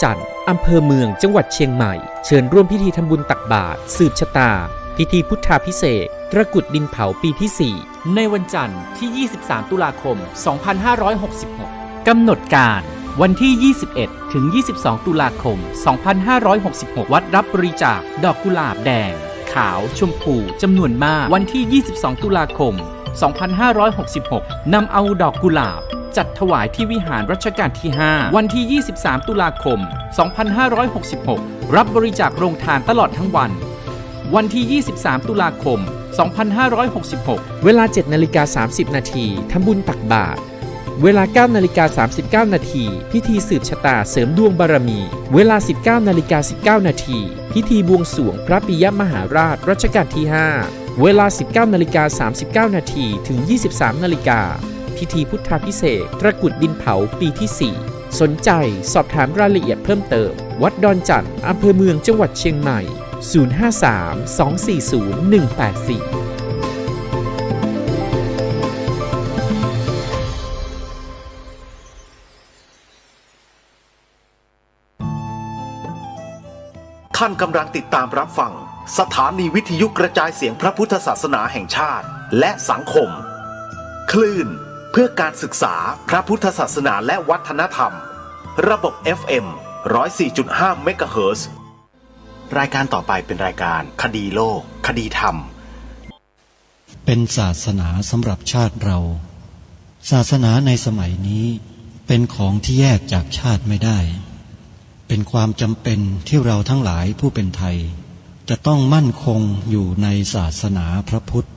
จันทร์อำเภอเมืองจังหวัดเชียงใหม่เชิญร่วมพิธีทำบุญตักบาตรสืบชะตาพิธีพุทธาภิเษกตระกุดดินเผาปีที่ 4ในวันจันทร์ที่ 23 ตุลาคม 2566 กำหนดการวันที่ 21 ถึง 22 ตุลาคม 2566 วัดรับบริจาคดอกกุหลาบแดงขาวชมพูจำนวนมากวันที่ 22 ตุลาคม 2566 นำเอาดอกกุหลาบจัดถวายที่วิหารรัชกาลที่ 5 วันที่ 23 ตุลาคม 2566 รับบริจาคโรงทานตลอดทั้งวันวันที่ 23 ตุลาคม 2566 เวลา 7:30 นาทีทำบุญตักบาตรเวลา 9:39 นาทีพิธีสืบชะตาเสริมดวงบารมีเวลา 19:19 นาทีพิธีบวงสรวงพระปิยมหาราชรัชกาลที่ 5 เวลา 19:39 นาทีถึง 23:00 น.พิธีพุทธาภิเษกตระกุดดินเผาปีที่ 4 สนใจสอบถามรายละเอียดเพิ่มเติมวัดดอนจันทร์อำเภอเมืองจังหวัดเชียงใหม่ 053-240-184 ท่านกำลังติดตามรับฟังสถานีวิทยุกระจายเสียงพระพุทธศาสนาแห่งชาติและสังคมคลื่นเพื่อการศึกษาพระพุทธศาสนาและวัฒนธรรมระบบ FM 104.5 เมกะเฮิรตซ์รายการต่อไปเป็นรายการคดีโลกคดีธรรมเป็นศาสนาสำหรับชาติเราศาสนาในสมัยนี้เป็นของที่แยกจากชาติไม่ได้เป็นความจำเป็นที่เราทั้งหลายผู้เป็นไทยจะต้องมั่นคงอยู่ในศาสนาพระพุทธ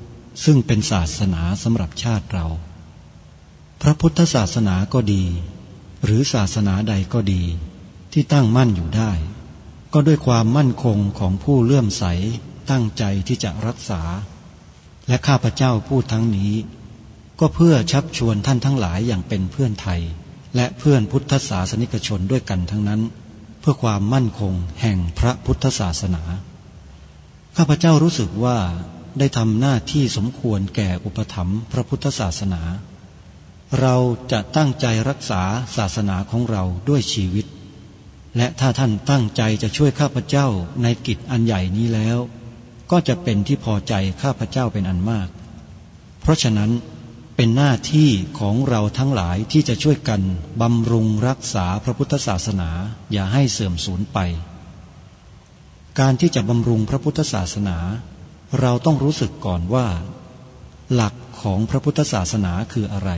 ซึ่งเป็นศาสนาสำหรับชาติเราพระพุทธศาสนาก็ดีหรือศาสนาใดก็ดีที่ตั้งมั่นอยู่ได้ก็ด้วยความมั่นคงของผู้เลื่อมใสตั้งใจที่จะรักษาและข้าพเจ้าพูดทั้งนี้ก็เพื่อชักชวนท่านทั้งหลายอย่างเป็นเพื่อนไทยและเพื่อนพุทธศาสนิกชนด้วยกันทั้งนั้นเพื่อความมั่นคงแห่งพระพุทธศาสนาข้าพเจ้ารู้สึกว่าได้ทำหน้าที่สมควรแก่อุปถัมภ์พระพุทธศาสนาเราจะตั้งใจรักษาศาสนาของเราด้วยชีวิตและถ้าท่านตั้งใจจะช่วยข้าพเจ้าในกิจอันใหญ่นี้แล้วก็จะเป็นที่พอใจข้าพเจ้าเป็นอันมากเพราะฉะนั้นเป็นหน้าที่ของเราทั้งหลายที่จะช่วยกันบำรุงรักษาพระพุทธศาสนาอย่าให้เสื่อมสูญไปการที่จะบำรุงพระพุทธศาสนาเราต้องรู้สึกก่อนว่าหลักของพระพุทธศาสนาคืออะไร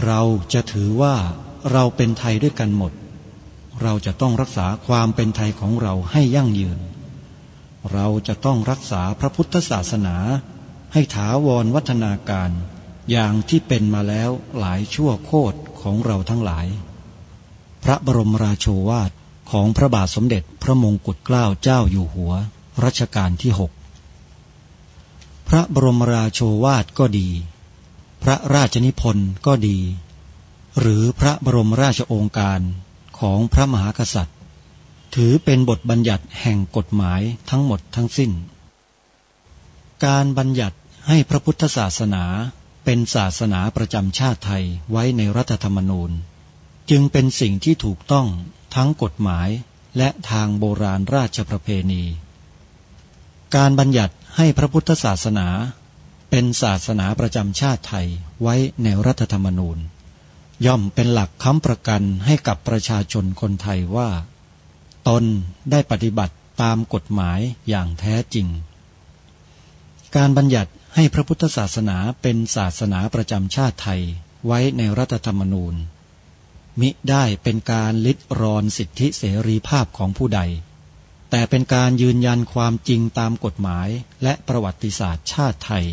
เราจะถือว่าเราเป็นไทยด้วยกันหมดเราจะต้องรักษาความเป็นไทยของเราให้ยั่งยืนเราจะต้องรักษาพระพุทธศาสนาให้ถาวรวัฒนาการอย่างที่เป็นมาแล้วหลายชั่วโคตรของเราทั้งหลายพระบรมราโชวาทของพระบาทสมเด็จพระมงกุฎเกล้าเจ้าอยู่หัวรัชกาลที่ 6พระบรมราโชวาทก็ดีพระราชนิพนธ์ก็ดีหรือพระบรมราชโองการของพระมหากษัตริย์ถือเป็นบทบัญญัติแห่งกฎหมายทั้งหมดทั้งสิ้นการบัญญัติให้พระพุทธศาสนาเป็นศาสนาประจำชาติไทยไว้ในรัฐธรรมนูญจึงเป็นสิ่งที่ถูกต้องทั้งกฎหมายและทางโบราณราชประเพณีการบัญญัติให้พระพุทธศาสนาเป็นศาสนาประจำชาติไทยไว้ในรัฐธรรมนูญย่อมเป็นหลักค้ำประกันให้กับประชาชนคนไทยว่าตนได้ปฏิบัติตามกฎหมายอย่างแท้จริงการบัญญัติให้พระพุทธศาสนาเป็นศาสนาประจำชาติไทยไว้ในรัฐธรรมนูญมิได้เป็นการลิดรอนสิทธิเสรีภาพของผู้ใดแต่เป็นการยืนยันความจริงตามกฎหมายและประวัติศาสตร์ชาติไทย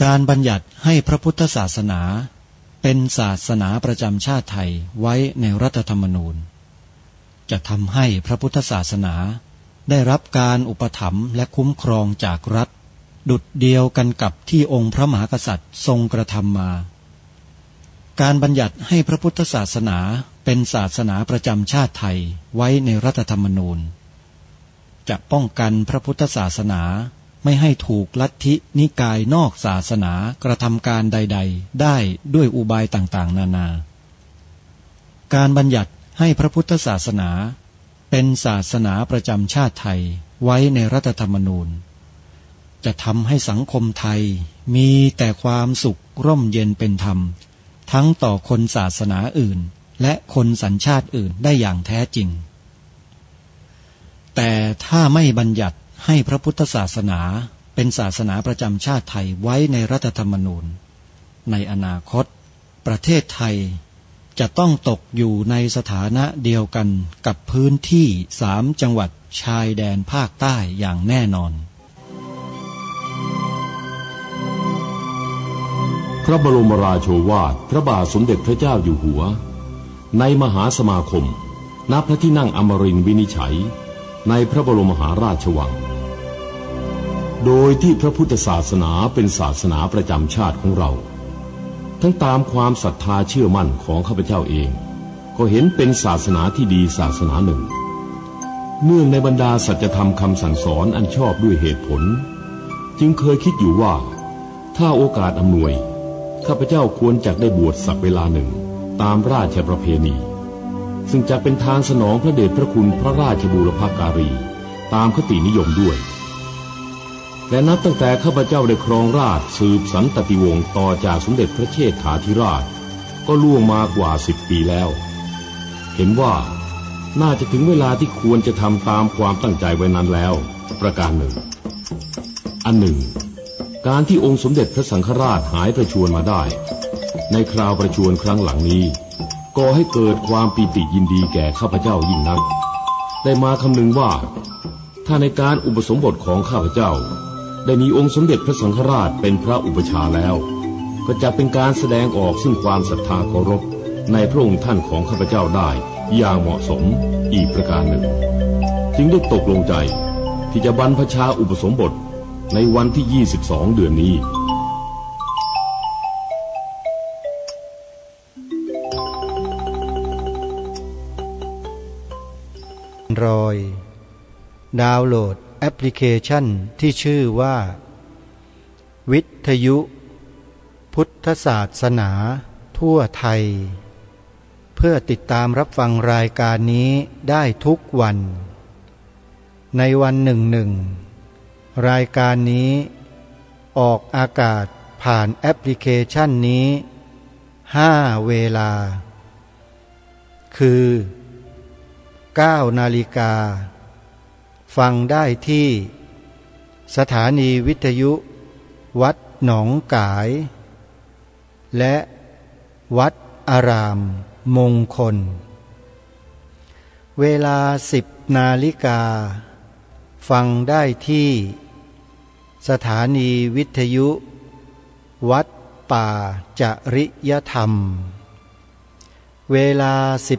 การบัญญัติให้พระพุทธศาสนาเป็นศาสนาประจำชาติไทยไว้ในรัฐธรรมนูญจะทำให้พระพุทธศาสนาได้รับการอุปถัมภ์และคุ้มครองจากรัฐดุจเดียวกันกับที่องค์พระมหากษัตริย์ทรงกระทำมาการบัญญัติให้พระพุทธศาสนาเป็นศาสนาประจำชาติไทยไว้ในรัฐธรรมนูญจะป้องกันพระพุทธศาสนาไม่ให้ถูกลัทธินิกายนอกศาสนากระทำการใดๆได้ด้วยอุบายต่างๆนานาการบัญญัติ ให้พระพุทธศาสนาเป็นศาสนาประจำชาติไทยไว้ในรัฐธรรมนูญจะทำให้สังคมไทยมีแต่ความสุขร่มเย็นเป็นธรรมทั้งต่อคนศาสนาอื่นและคนสัญชาติอื่นได้อย่างแท้จริงแต่ถ้าไม่บัญญัติให้พระพุทธศาสนาเป็นศาสนาประจำชาติไทยไว้ในรัฐธรรมนูญในอนาคตประเทศไทยจะต้องตกอยู่ในสถานะเดียวกันกับพื้นที่3 จังหวัดชายแดนภาคใต้อย่างแน่นอนพระบรมราโชวาทพระบาทสมเด็จพระเจ้าอยู่หัวในมหาสมาคมณพระที่นั่งอมรินทร์วินิจฉัยในพระบรมมหาราชวังโดยที่พระพุทธศาสนาเป็นศาสนาประจำชาติของเราทั้งตามความศรัทธาเชื่อมั่นของข้าพเจ้าเองก็เห็นเป็นศาสนาที่ดีศาสนาหนึ่งเนื่องในบรรดาสัจธรรมคำสั่งสอนอันชอบด้วยเหตุผลจึงเคยคิดอยู่ว่าถ้าโอกาสอำนวยข้าพเจ้าควรจะได้บวชสักเวลาหนึ่งตามราชประเพณีซึ่งจะเป็นทางสนองพระเดชพระคุณพระราชบูรพการีตามคตินิยมด้วยและนับตั้งแต่ข้าพเจ้าได้ครองราชสืบสันตติวงศ์ต่อจากสมเด็จพระเชษฐาธิราชก็ล่วงมากว่า10 ปีแล้วเห็นว่าน่าจะถึงเวลาที่ควรจะทำตามความตั้งใจไว้นั้นแล้วประการหนึ่งอันหนึ่งการที่องค์สมเด็จพระสังฆราชหายประชวรมาได้ในคราวประชวรครั้งหลังนี้ก่อให้เกิดความปีติยินดีแก่ข้าพเจ้ายิ่งนักได้มาคำนึงว่าถ้าในการอุปสมบทของข้าพเจ้าได้มีองค์สมเด็จพระสังฆราชเป็นพระอุปชาแล้วก็จะเป็นการแสดงออกซึ่งความศรัทธาเคารพในพระองค์ท่านของข้าพเจ้าได้อย่างเหมาะสมอีกประการหนึ่งจึงได้ตกลงใจที่จะบรรพชาอุปสมบทในวันที่22 เดือนนี้รอยดาวน์โหลดแอปพลิเคชันที่ชื่อว่าวิทยุพุทธศาสนาทั่วไทยเพื่อติดตามรับฟังรายการนี้ได้ทุกวันในวันหนึ่งรายการนี้ออกอากาศผ่านแอปพลิเคชันนี้5 เวลาคือ9 นาฬิกาฟังได้ที่สถานีวิทยุวัดหนองกายและวัดอารามมงคลเวลา10 นาฬิกาฟังได้ที่สถานีวิทยุวัดป่าจริยธรรมเวลา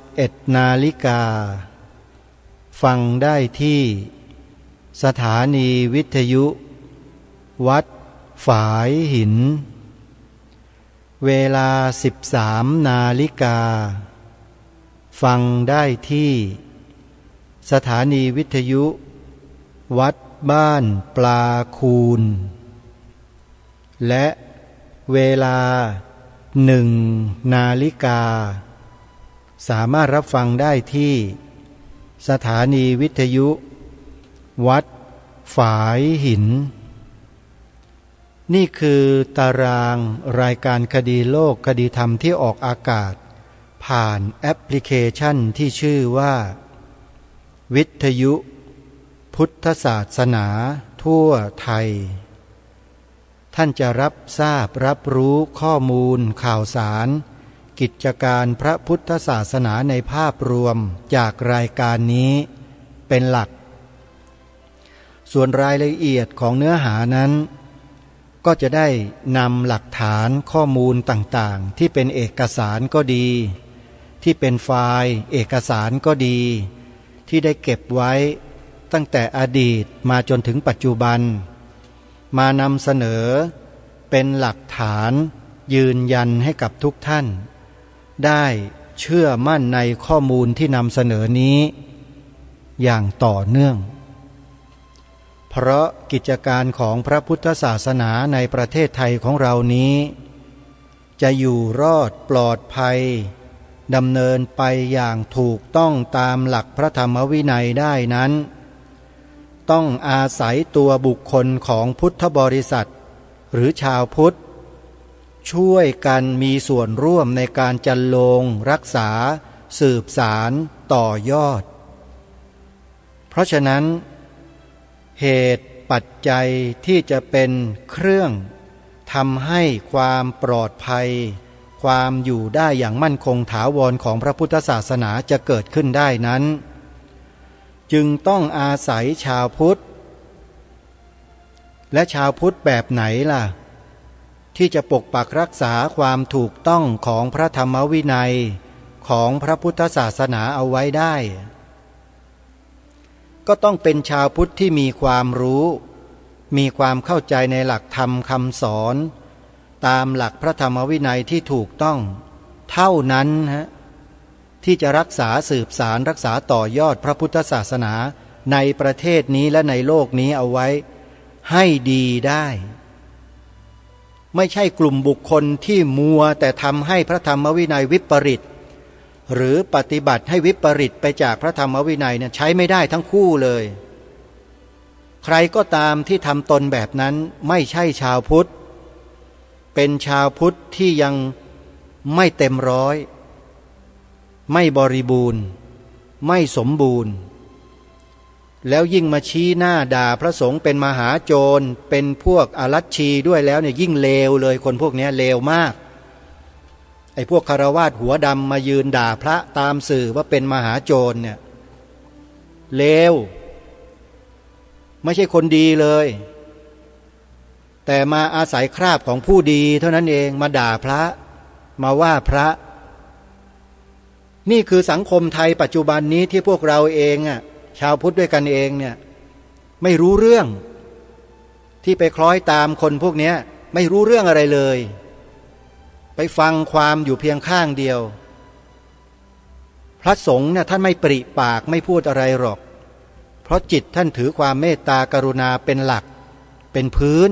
11 นาฬิกาฟังได้ที่สถานีวิทยุวัดฝายหินเวลา13 นาฬิกาฟังได้ที่สถานีวิทยุวัดบ้านปลาคูนและเวลา1 นาฬิกาสามารถรับฟังได้ที่สถานีวิทยุวัดฝายหินนี่คือตารางรายการคดีโลกคดีธรรมที่ออกอากาศผ่านแอปพลิเคชันที่ชื่อว่าวิทยุพุทธศาสนาทั่วไทยท่านจะรับทราบรับรู้ข้อมูลข่าวสารกิจการพระพุทธศาสนาในภาพรวมจากรายการนี้เป็นหลักส่วนรายละเอียดของเนื้อหานั้นก็จะได้นำหลักฐานข้อมูลต่างๆที่เป็นเอกสารก็ดีที่เป็นไฟล์เอกสารก็ดีที่ได้เก็บไว้ตั้งแต่อดีตมาจนถึงปัจจุบันมานำเสนอเป็นหลักฐานยืนยันให้กับทุกท่านได้เชื่อมั่นในข้อมูลที่นำเสนอนี้อย่างต่อเนื่องเพราะกิจการของพระพุทธศาสนาในประเทศไทยของเรานี้จะอยู่รอดปลอดภัย ดำเนินไปอย่างถูกต้องตามหลักพระธรรมวินัยได้นั้นต้องอาศัยตัวบุคคลของพุทธบริษัทหรือชาวพุทธช่วยกันมีส่วนร่วมในการจันโลงรักษาสืบสารต่อยอดเพราะฉะนั้นเหตุปัจจัยที่จะเป็นเครื่องทำให้ความปลอดภัยความอยู่ได้อย่างมั่นคงถาวรของพระพุทธศาสนาจะเกิดขึ้นได้นั้นจึงต้องอาศัยชาวพุทธและชาวพุทธแบบไหนล่ะที่จะปกปักรักษาความถูกต้องของพระธรรมวินัยของพระพุทธศาสนาเอาไว้ได้ก็ต้องเป็นชาวพุทธที่มีความรู้มีความเข้าใจในหลักธรรมคำสอนตามหลักพระธรรมวินัยที่ถูกต้องเท่านั้นที่จะรักษาสืบสารรักษาต่อยอดพระพุทธศาสนาในประเทศนี้และในโลกนี้เอาไว้ให้ดีได้ไม่ใช่กลุ่มบุคคลที่มัวแต่ทำให้พระธรรมวินัยวิปริตหรือปฏิบัติให้วิปริตไปจากพระธรรมวินัยเนี่ยใช้ไม่ได้ทั้งคู่เลยใครก็ตามที่ทำตนแบบนั้นไม่ใช่ชาวพุทธเป็นชาวพุทธที่ยังไม่เต็มร้อยไม่บริบูรณ์ไม่สมบูรณ์แล้วยิ่งมาชี้หน้าด่าพระสงฆ์เป็นมหาโจรเป็นพวกอรัชชีด้วยแล้วเนี่ยยิ่งเลวเลยคนพวกนี้เลวมากไอ้พวกคฤหัสถ์หัวดำมายืนด่าพระตามสื่อว่าเป็นมหาโจรเนี่ยเลวไม่ใช่คนดีเลยแต่มาอาศัยคราบของผู้ดีเท่านั้นเองมาด่าพระมาว่าพระนี่คือสังคมไทยปัจจุบันนี้ที่พวกเราเองชาวพุทธด้วยกันเองเนี่ยไม่รู้เรื่องที่ไปคล้อยตามคนพวกนี้ไม่รู้เรื่องอะไรเลยไปฟังความอยู่เพียงข้างเดียวพระสงฆ์เนี่ยท่านไม่ปริปากไม่พูดอะไรหรอกเพราะจิตท่านถือความเมตตากรุณาเป็นหลักเป็นพื้น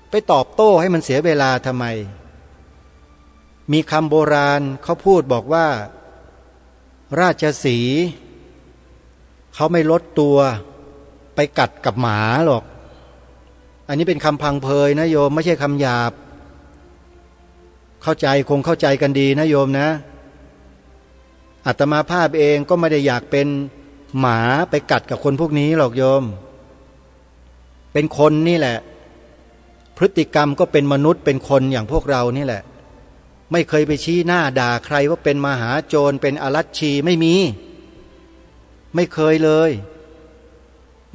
ไปตอบโต้ให้มันเสียเวลาทำไมมีคำโบราณเขาพูดบอกว่าราชสีห์เขาไม่ลดตัวไปกัดกับหมาหรอกอันนี้เป็นคำพังเพยนะโยมไม่ใช่คำหยาบเข้าใจคงเข้าใจกันดีนะโยมนะอาตมาภาพเองก็ไม่ได้อยากเป็นหมาไปกัดกับคนพวกนี้หรอกโยมเป็นคนนี่แหละพฤติกรรมก็เป็นมนุษย์เป็นคนอย่างพวกเรานี่แหละไม่เคยไปชี้หน้าด่าใครว่าเป็นมหาโจรเป็นอรัชชีไม่มีไม่เคยเลย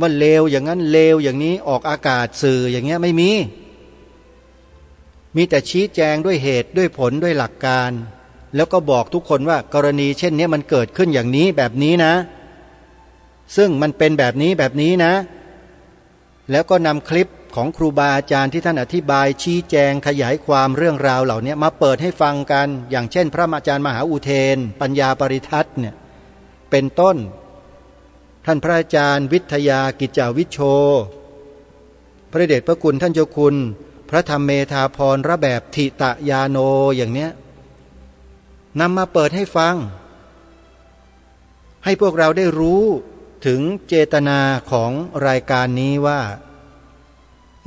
ว่าเลวอย่างนั้นเลวอย่างนี้ออกอากาศสื่ออย่างเงี้ยไม่มีแต่ชี้แจงด้วยเหตุด้วยผลด้วยหลักการแล้วก็บอกทุกคนว่ากรณีเช่นนี้มันเกิดขึ้นอย่างนี้แบบนี้นะซึ่งมันเป็นแบบนี้แบบนี้นะแล้วก็นำคลิปของครูบาอาจารย์ที่ท่านอธิบายชี้แจงขยายความเรื่องราวเหล่านี้มาเปิดให้ฟังกันอย่างเช่นพระอาจารย์มหาอุเทนปัญญาปริทัศน์เนี่ยเป็นต้นท่านพระอาจารย์วิทยากิจจาวิชโชพระเดชพระคุณท่านเจ้าคุณพระธรรมเมธาพรระแบบทิตยาโนอย่างเนี้ยนำมาเปิดให้ฟังให้พวกเราได้รู้ถึงเจตนาของรายการนี้ว่า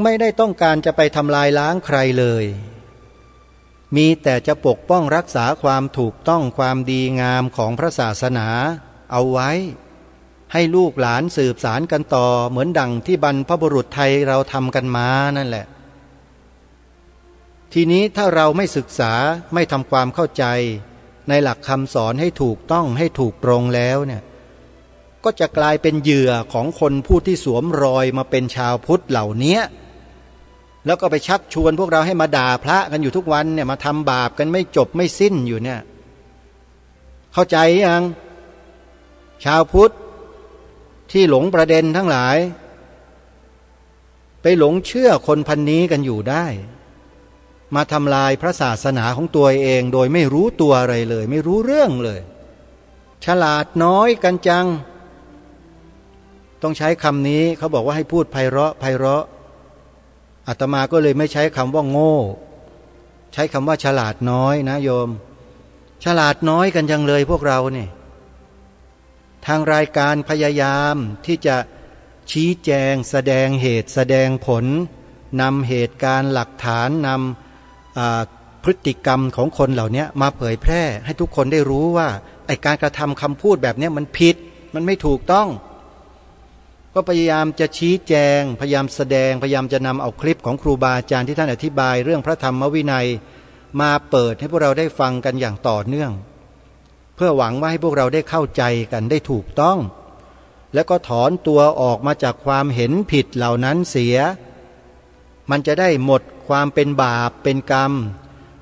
ไม่ได้ต้องการจะไปทำลายล้างใครเลยมีแต่จะปกป้องรักษาความถูกต้องความดีงามของพระศาสนาเอาไว้ให้ลูกหลานสืบสารกันต่อเหมือนดังที่บรรพบุรุษไทยเราทำกันมานั่นแหละทีนี้ถ้าเราไม่ศึกษาไม่ทำความเข้าใจในหลักคำสอนให้ถูกต้องให้ถูกตรงแล้วเนี่ยก็จะกลายเป็นเหยื่อของคนผู้ที่สวมรอยมาเป็นชาวพุทธเหล่านี้แล้วก็ไปชักชวนพวกเราให้มาด่าพระกันอยู่ทุกวันเนี่ยมาทำบาปกันไม่จบไม่สิ้นอยู่เนี่ยเข้าใจยังชาวพุทธที่หลงประเด็นทั้งหลายไปหลงเชื่อคนพันนี้กันอยู่ได้มาทำลายพระศาสนาของตัวเองโดยไม่รู้ตัวอะไรเลยไม่รู้เรื่องเลยฉลาดน้อยกันจังต้องใช้คำนี้เขาบอกว่าให้พูดไพเราะไพเราะอาตมาก็เลยไม่ใช้คำว่าโง่ใช้คำว่าฉลาดน้อยนะโยม ฉลาดน้อยกันจังเลยพวกเราเนี่ยทางรายการพยายามที่จะชี้แจงแสดงเหตุแสดงผลนำเหตุการณ์หลักฐานนำพฤติกรรมของคนเหล่านี้มาเผยแพร่ให้ทุกคนได้รู้ว่าไอ้การกระทำคำพูดแบบนี้มันผิดมันไม่ถูกต้องก็พยายามจะชี้แจงพยายามแสดงพยายามจะนำเอาคลิปของครูบาอาจารย์ที่ท่านอธิบายเรื่องพระธรรมวินัยมาเปิดให้พวกเราได้ฟังกันอย่างต่อเนื่องเพื่อหวังว่าให้พวกเราได้เข้าใจกันได้ถูกต้องแล้วก็ถอนตัวออกมาจากความเห็นผิดเหล่านั้นเสียมันจะได้หมดความเป็นบาปเป็นกรรม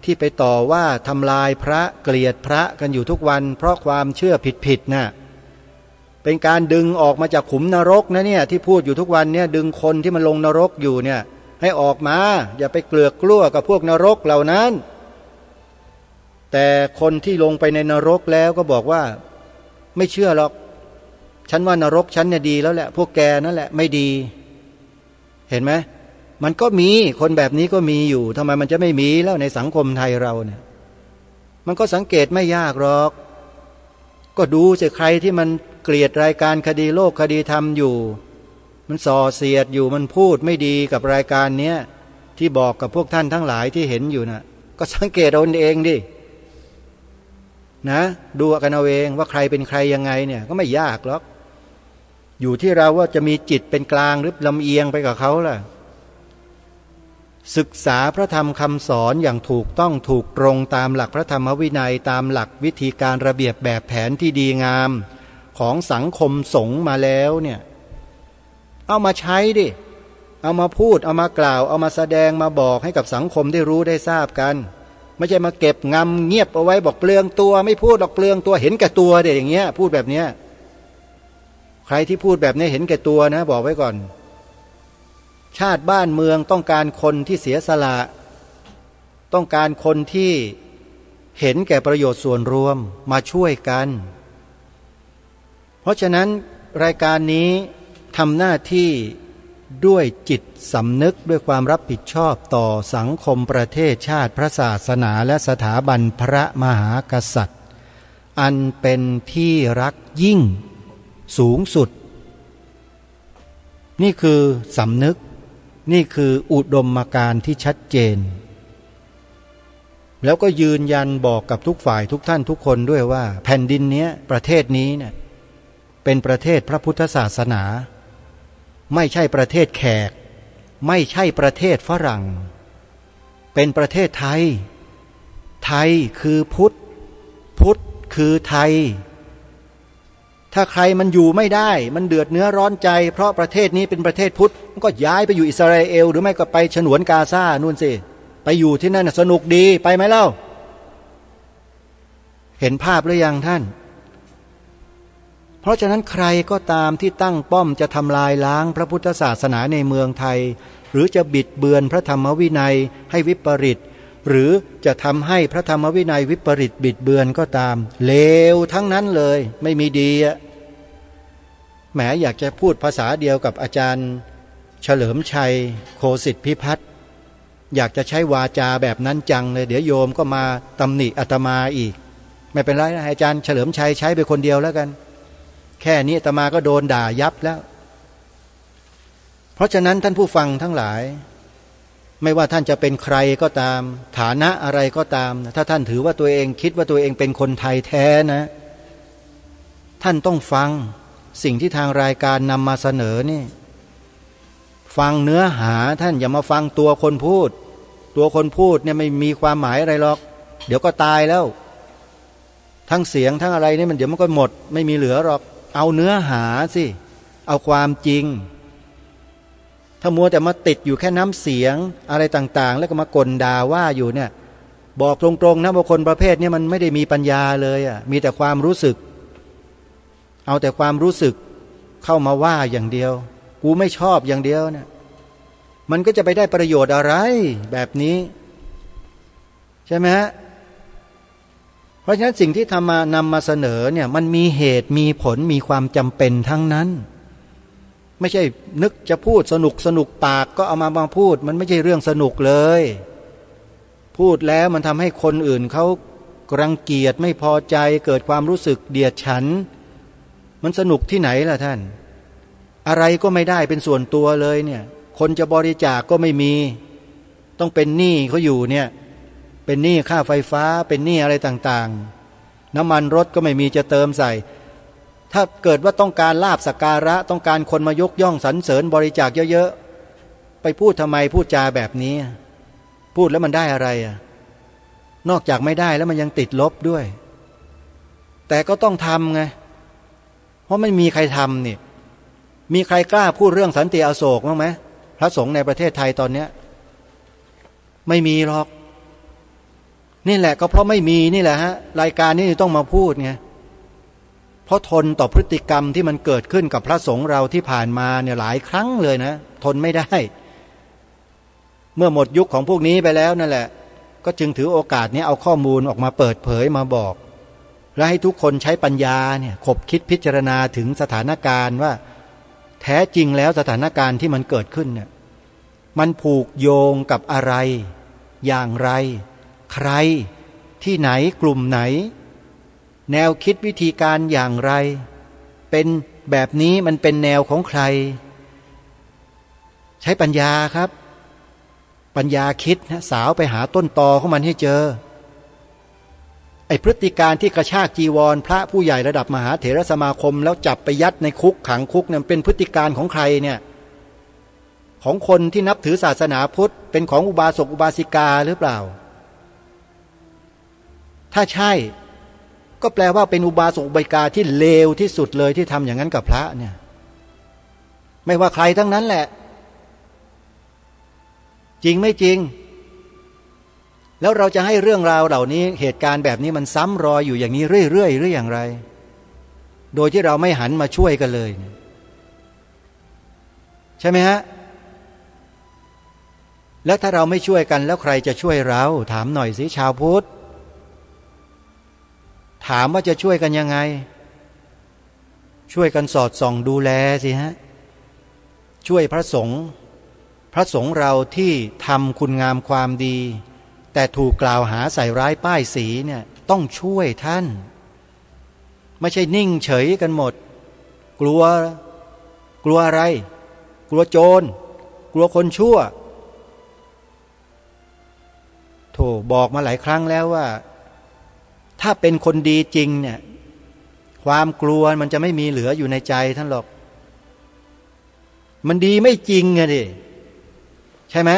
ที่ไปต่อว่าทำลายพระเกลียดพระกันอยู่ทุกวันเพราะความเชื่อผิดๆน่ะเป็นการดึงออกมาจากขุมนรกนะเนี่ยที่พูดอยู่ทุกวันเนี่ยดึงคนที่มันลงนรกอยู่เนี่ยให้ออกมาอย่าไปเกลือกกลั้วกับพวกนรกเหล่านั้นแต่คนที่ลงไปในนรกแล้วก็บอกว่าไม่เชื่อหรอกฉันว่านรกฉันเนี่ยดีแล้วแหละพวกแกนั่นแหละไม่ดีเห็นไหมมันก็มีคนแบบนี้ก็มีอยู่ทำไมมันจะไม่มีแล้วในสังคมไทยเราเนี่ยมันก็สังเกตไม่ยากหรอกก็ดูสิใครที่มันเกลียดรายการคดีโลกคดีธรรมอยู่มันส่อเสียดอยู่มันพูดไม่ดีกับรายการเนี้ยที่บอกกับพวกท่านทั้งหลายที่เห็นอยู่นะก็สังเกตเอาเองดินะดูกันเอาเองว่าใครเป็นใครยังไงเนี่ยก็ไม่ยากหรอกอยู่ที่เราว่าจะมีจิตเป็นกลางหรือลำเอียงไปกับเขาล่ะศึกษาพระธรรมคำสอนอย่างถูกต้องถูกตรงตามหลักพระธรรมวินัยตามหลักวิธีการระเบียบแบบแผนที่ดีงามของสังคมสงฆ์มาแล้วเนี่ยเอามาใช้ดิเอามาพูดเอามากล่าวเอามาแสดงมาบอกให้กับสังคมได้รู้ได้ทราบกันไม่ใช่มาเก็บงำเงียบเอาไว้บอกเปลืองตัวไม่พูดหรอกเปลืองตัวเห็นแก่ตัวเด็อย่างเงี้ยพูดแบบเนี้ยใครที่พูดแบบนี้เห็นแก่ตัวนะบอกไว้ก่อนชาติบ้านเมืองต้องการคนที่เสียสละต้องการคนที่เห็นแก่ประโยชน์ส่วนรวมมาช่วยกันเพราะฉะนั้นรายการนี้ทำหน้าที่ด้วยจิตสำนึกด้วยความรับผิดชอบต่อสังคมประเทศชาติพระศาสนาและสถาบันพระมหากษัตริย์อันเป็นที่รักยิ่งสูงสุดนี่คือสำนึกนี่คืออุดมการณ์ที่ชัดเจนแล้วก็ยืนยันบอกกับทุกฝ่ายทุกท่านทุกคนด้วยว่าแผ่นดินนี้ประเทศนี้เนี่ยเป็นประเทศพระพุทธศาสนาไม่ใช่ประเทศแขกไม่ใช่ประเทศฝรั่งเป็นประเทศไทยไทยคือพุทธพุทธคือไทยถ้าใครมันอยู่ไม่ได้มันเดือดเนื้อร้อนใจเพราะประเทศนี้เป็นประเทศพุทธมันก็ย้ายไปอยู่อิสราเอลหรือไม่ก็ไปฉนวนกาซานู่นสิไปอยู่ที่นั่นสนุกดีไปไหมเล่าเห็นภาพหรือยังท่านเพราะฉะนั้นใครก็ตามที่ตั้งป้อมจะทำลายล้างพระพุทธศาสนาในเมืองไทยหรือจะบิดเบือนพระธรรมวินัยให้วิปริตหรือจะทำให้พระธรรมวินัยวิปริตบิดเบือนก็ตามเลวทั้งนั้นเลยไม่มีดีอะแหมอยากจะพูดภาษาเดียวกับอาจารย์เฉลิมชัยโคสิทธิพิพัฒน์อยากจะใช้วาจาแบบนั้นจังเลยเดี๋ยวโยมก็มาตำหนิอาตมาอีกไม่เป็นไรนะอาจารย์เฉลิมชัยใช้ไปคนเดียวแล้วกันแค่นี้อาตมาก็โดนด่ายับแล้วเพราะฉะนั้นท่านผู้ฟังทั้งหลายไม่ว่าท่านจะเป็นใครก็ตามฐานะอะไรก็ตามถ้าท่านถือว่าตัวเองคิดว่าตัวเองเป็นคนไทยแท้นะท่านต้องฟังสิ่งที่ทางรายการนำมาเสนอนี่ฟังเนื้อหาท่านอย่ามาฟังตัวคนพูดตัวคนพูดเนี่ยไม่มีความหมายอะไรหรอกเดี๋ยวก็ตายแล้วทั้งเสียงทั้งอะไรนี่มันเดี๋ยวมันก็หมดไม่มีเหลือหรอกเอาเนื้อหาสิเอาความจริงถ้ามัวแต่มาติดอยู่แค่น้ำเสียงอะไรต่างๆแล้วก็มากลด่าว่าอยู่เนี่ยบอกตรงๆนะว่าคนประเภทนี้มันไม่ได้มีปัญญาเลยอ่ะมีแต่ความรู้สึกเอาแต่ความรู้สึกเข้ามาว่าอย่างเดียวกูไม่ชอบอย่างเดียวเนี่ยมันก็จะไปได้ประโยชน์อะไรแบบนี้ใช่ไหมฮะเพราะฉะนั้นสิ่งที่นำมาเสนอเนี่ยมันมีเหตุมีผลมีความจำเป็นทั้งนั้นไม่ใช่นึกจะพูดสนุกปากก็เอามาพูดมันไม่ใช่เรื่องสนุกเลยพูดแล้วมันทำให้คนอื่นเขา รังเกียจไม่พอใจเกิดความรู้สึกเดียดฉันมันสนุกที่ไหนล่ะท่านอะไรก็ไม่ได้เป็นส่วนตัวเลยเนี่ยคนจะบริจาคก็ไม่มีต้องเป็นหนี้เขาอยู่เนี่ยเป็นหนี้ค่าไฟฟ้าเป็นหนี้อะไรต่างๆน้ำมันรถก็ไม่มีจะเติมใส่ถ้าเกิดว่าต้องการลาภสักการะต้องการคนมายกย่องสรรเสริญบริจาคเยอะๆไปพูดทำไมพูดจาแบบนี้พูดแล้วมันได้อะไรนอกจากไม่ได้แล้วมันยังติดลบด้วยแต่ก็ต้องทำไงเพราะไม่มีใครทำนี่มีใครกล้าพูดเรื่องสันติอโศกบ้างไหมพระสงฆ์ในประเทศไทยตอนนี้ไม่มีหรอกนี่แหละก็เพราะไม่มีนี่แหละฮะรายการนี้ต้องมาพูดไงเพราะทนต่อพฤติกรรมที่มันเกิดขึ้นกับพระสงฆ์เราที่ผ่านมาเนี่ยหลายครั้งเลยนะทนไม่ได้เมื่อหมดยุคของพวกนี้ไปแล้วนั่นแหละก็จึงถือโอกาสนี้เอาข้อมูลออกมาเปิดเผยมาบอกและให้ทุกคนใช้ปัญญาเนี่ยคบคิดพิจารณาถึงสถานการณ์ว่าแท้จริงแล้วสถานการณ์ที่มันเกิดขึ้นเนี่ยมันผูกโยงกับอะไรอย่างไรใครที่ไหนกลุ่มไหนแนวคิดวิธีการอย่างไรเป็นแบบนี้มันเป็นแนวของใครใช้ปัญญาครับปัญญาคิดนะสาวไปหาต้นตอของมันให้เจอไอ้พฤติการที่กระชากจีวรพระผู้ใหญ่ระดับมหาเถรสมาคมแล้วจับไปยัดในคุกขังคุกเนี่ยเป็นพฤติการของใครเนี่ยของคนที่นับถือศาสนาพุทธเป็นของอุบาสกอุบาสิกาหรือเปล่าถ้าใช่ก็แปลว่าเป็นอุบาสกอุบาสิกาที่เลวที่สุดเลยที่ทำอย่างนั้นกับพระเนี่ยไม่ว่าใครทั้งนั้นแหละจริงไม่จริงแล้วเราจะให้เรื่องราวเหล่านี้เหตุการณ์แบบนี้มันซ้ำรอยอยู่อย่างนี้เรื่อยๆหรืออย่างไรโดยที่เราไม่หันมาช่วยกันเลยใช่ไหมฮะแล้วถ้าเราไม่ช่วยกันแล้วใครจะช่วยเราถามหน่อยสิชาวพุทธถามว่าจะช่วยกันยังไงช่วยกันสอดส่องดูแลสิฮะช่วยพระสงฆ์เราที่ทำคุณงามความดีแต่ถูกกล่าวหาใส่ร้ายป้ายสีเนี่ยต้องช่วยท่านไม่ใช่นิ่งเฉยกันหมดกลัวอะไรกลัวโจรกลัวคนชั่วโธ่บอกมาหลายครั้งแล้วว่าถ้าเป็นคนดีจริงเนี่ยความกลัวมันจะไม่มีเหลืออยู่ในใจท่านหรอกมันดีไม่จริงไงดิใช่ไหม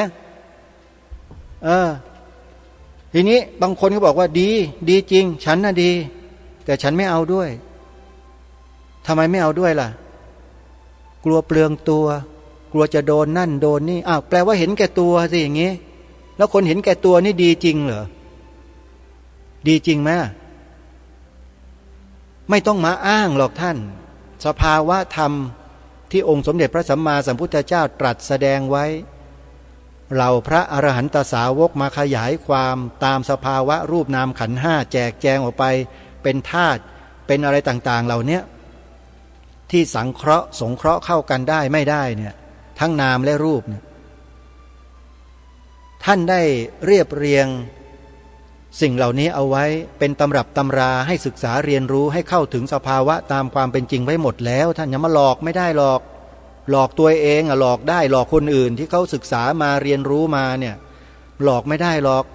ทีนี้บางคนก็บอกว่าดีจริงฉันน่ะดีแต่ฉันไม่เอาด้วยทำไมไม่เอาด้วยล่ะกลัวเปลืองตัวกลัวจะโดนนั่นโดนนี่แปลว่าเห็นแก่ตัวสิอย่างงี้แล้วคนเห็นแก่ตัวนี่ดีจริงเหรอดีจริงไหมไม่ต้องมาอ้างหรอกท่านสภาวะธรรมที่องค์สมเด็จพระสัมมาสัมพุทธเจ้าตรัสแสดงไว้เหล่าพระอรหันตสาวกมาขยายความตามสภาวะรูปนามขันธ์ห้าแจกแจงออกไปเป็นธาตุเป็นอะไรต่างๆเหล่านี้ที่สังเคราะห์สงเคราะห์เข้ากันได้ไม่ได้เนี่ยทั้งนามและรูปเนี่ยท่านได้เรียบเรียงสิ่งเหล่านี้เอาไว้เป็นตำรับตำราให้ศึกษาเรียนรู้ให้เข้าถึงสภาวะตามความเป็นจริงไว้หมดแล้วท่านอย่ามาหลอกไม่ได้หรอกหลอกตัวเองหลอกได้หลอกคนอื่นที่เขาศึกษามาเรียนรู้มาเนี่ยหลอกไม่ได้หรอก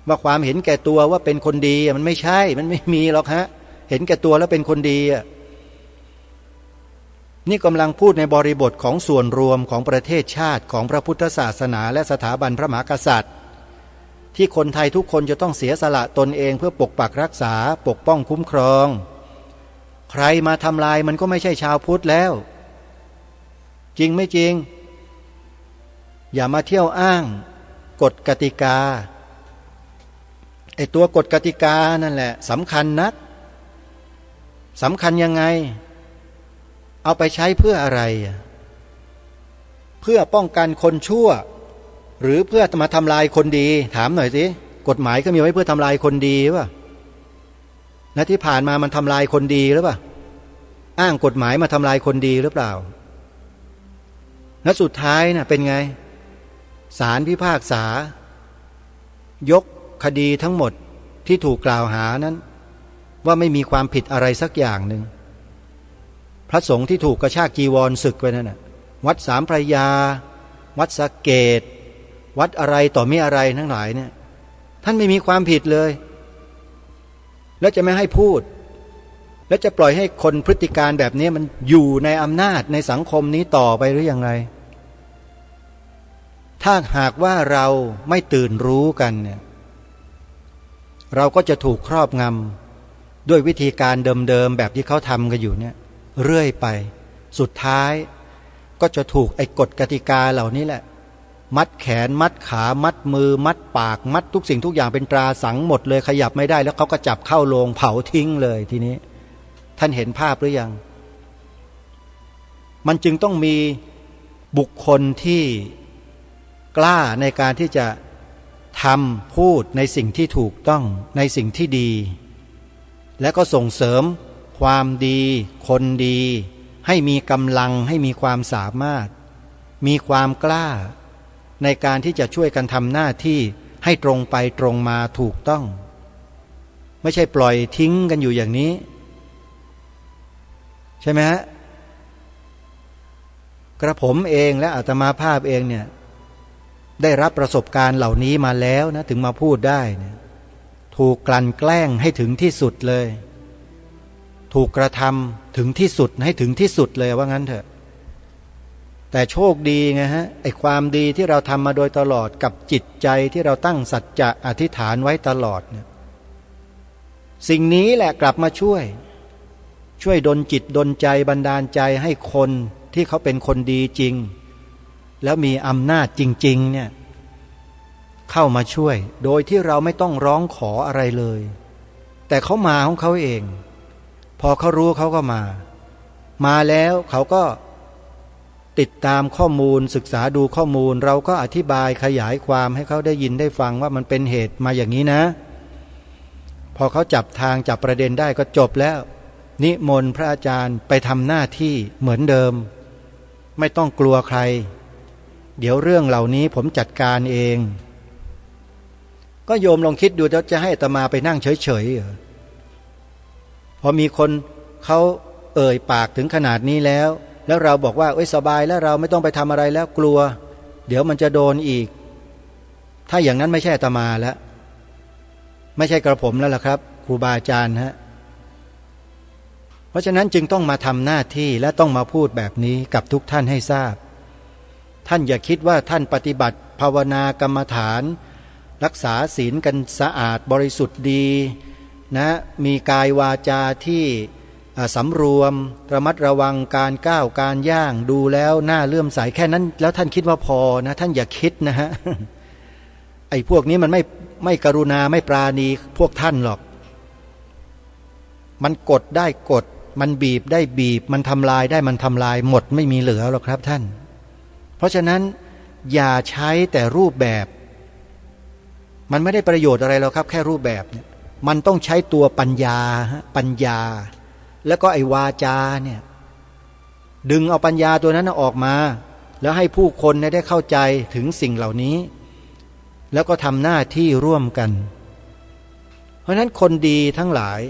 ว่าความเห็นแก่ตัวว่าเป็นคนดีมันไม่ใช่มันไม่มีหรอกฮะเห็นแก่ตัวแล้วเป็นคนดีนี่กำลังพูดในบริบทของส่วนรวมของประเทศชาติของพระพุทธศาสนาและสถาบันพระมหากษัตริย์ที่คนไทยทุกคนจะต้องเสียสละตนเองเพื่อปกปักรักษาปกป้องคุ้มครองใครมาทำลายมันก็ไม่ใช่ชาวพุทธแล้วจริงไม่จริงอย่ามาเที่ยวอ้างกฎกติกาไอ้ตัวกฎกติกานั่นแหละสำคัญนักสำคัญยังไงเอาไปใช้เพื่ออะไรเพื่อป้องกันคนชั่วหรือเพื่อมาทำลายคนดีถามหน่อยสิกฎหมายก็มีไว้เพื่อทำลายคนดีป่ะและที่ผ่านมามันทำลายคนดีหรือเปล่าอ้างกฎหมายมาทำลายคนดีหรือเปล่าและสุดท้ายน่ะเป็นไงศาลพิพากษายกคดีทั้งหมด ที่ถูกกล่าวหานั้นว่าไม่มีความผิดอะไรสักอย่างหนึ่งพระสงฆ์ที่ถูกกระชากจีวรศึกไปนั่นน่ะวัดสามพระยาวัดสะเกษวัดอะไรต่อมีอะไรทั้งหลายเนี่ยท่านไม่มีความผิดเลยแล้วจะไม่ให้พูดแล้วจะปล่อยให้คนพฤติการแบบนี้มันอยู่ในอำนาจในสังคมนี้ต่อไปหรือยังไงถ้าหากว่าเราไม่ตื่นรู้กันเนี่ยเราก็จะถูกครอบงำด้วยวิธีการเดิมๆแบบที่เขาทำกันอยู่เนี่ยเรื่อยไปสุดท้ายก็จะถูกไอ้กฎกติกาเหล่านี้แหละมัดแขนมัดขามัดมือมัดปากมัดทุกสิ่งทุกอย่างเป็นตราสังหมดเลยขยับไม่ได้แล้วเขาก็จับเข้าโลงเผาทิ้งเลยทีนี้ท่านเห็นภาพหรือยังมันจึงต้องมีบุคคลที่กล้าในการที่จะทำพูดในสิ่งที่ถูกต้องในสิ่งที่ดีและก็ส่งเสริมความดีคนดีให้มีกำลังให้มีความสามารถมีความกล้าในการที่จะช่วยกันทำหน้าที่ให้ตรงไปตรงมาถูกต้องไม่ใช่ปล่อยทิ้งกันอยู่อย่างนี้ใช่ไหมฮะกระผมเองและอาตมาภาพเองเนี่ยได้รับประสบการณ์เหล่านี้มาแล้วนะถึงมาพูดได้เนี่ยถูกกลั่นแกล้งให้ถึงที่สุดเลยถูกกระทำถึงที่สุดให้ถึงที่สุดเลยว่างั้นเถอะแต่โชคดีไงฮะไอ้ความดีที่เราทำมาโดยตลอดกับจิตใจที่เราตั้งสัจจะอธิษฐานไว้ตลอดเนี่ยสิ่งนี้แหละกลับมาช่วยดลจิตดลใจบันดาลใจให้คนที่เขาเป็นคนดีจริงแล้วมีอำนาจจริงๆเนี่ยเข้ามาช่วยโดยที่เราไม่ต้องร้องขออะไรเลยแต่เขามาของเขาเองพอเขารู้เขาก็มาแล้วเขาก็ติดตามข้อมูลศึกษาดูข้อมูลเราก็อธิบายขยายความให้เขาได้ยินได้ฟังว่ามันเป็นเหตุมาอย่างนี้นะพอเขาจับทางจับประเด็นได้ก็จบแล้วนิมนต์พระอาจารย์ไปทำหน้าที่เหมือนเดิมไม่ต้องกลัวใครเดี๋ยวเรื่องเหล่านี้ผมจัดการเองก็โยมลองคิดดูแล้วจะให้อาตมาไปนั่งเฉยๆเหรอพอมีคนเขาเอ่ยปากถึงขนาดนี้แล้วเราบอกว่าเอ้ยสบายแล้วเราไม่ต้องไปทำอะไรแล้วกลัวเดี๋ยวมันจะโดนอีกถ้าอย่างนั้นไม่ใช่อาตมาแล้วไม่ใช่กระผมแล้วล่ะครับครูบาอาจารย์ฮะเพราะฉะนั้นจึงต้องมาทำหน้าที่และต้องมาพูดแบบนี้กับทุกท่านให้ทราบท่านอย่าคิดว่าท่านปฏิบัติภาวนากรรมฐานรักษาศีลกันสะอาดบริสุทธิ์ดีนะมีกายวาจาที่สำรวมระมัดระวังการก้าวการย่างดูแล้วหน้าเลื่อมใสแค่นั้นแล้วท่านคิดว่าพอนะท่านอย่าคิดนะฮะ ไอ้พวกนี้มันไม่กรุณาไม่ปราณีพวกท่านหรอกมันกดได้กดมันบีบได้บีบมันทำลายได้มันทำลายหมดไม่มีเหลือหรอกครับท่านเพราะฉะนั้นอย่าใช้แต่รูปแบบมันไม่ได้ประโยชน์อะไรหรอกครับแค่รูปแบบเนี่ยมันต้องใช้ตัวปัญญาปัญญาแล้วก็ไอ้วาจาเนี่ยดึงเอาปัญญาตัวนั้นออกมาแล้วให้ผู้คนได้เข้าใจถึงสิ่งเหล่านี้แล้วก็ทำหน้าที่ร่วมกันเพราะฉะนั้นคนดีทั้งหลาย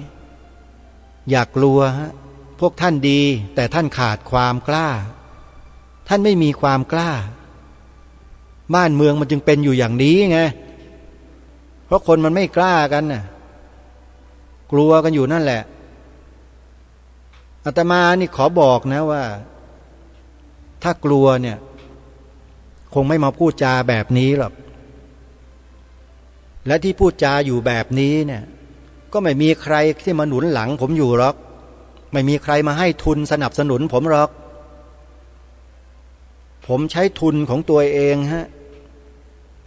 อย่ากลัวพวกท่านดีแต่ท่านขาดความกล้าท่านไม่มีความกล้าบ้านเมืองมันจึงเป็นอยู่อย่างนี้ไงเพราะคนมันไม่กล้ากันน่ะกลัวกันอยู่นั่นแหละอาตมานี่ขอบอกนะว่าถ้ากลัวเนี่ยคงไม่มาพูดจาแบบนี้หรอกและที่พูดจาอยู่แบบนี้เนี่ยก็ไม่มีใครที่มาหนุนหลังผมอยู่หรอกไม่มีใครมาให้ทุนสนับสนุนผมหรอกผมใช้ทุนของตัวเองฮะ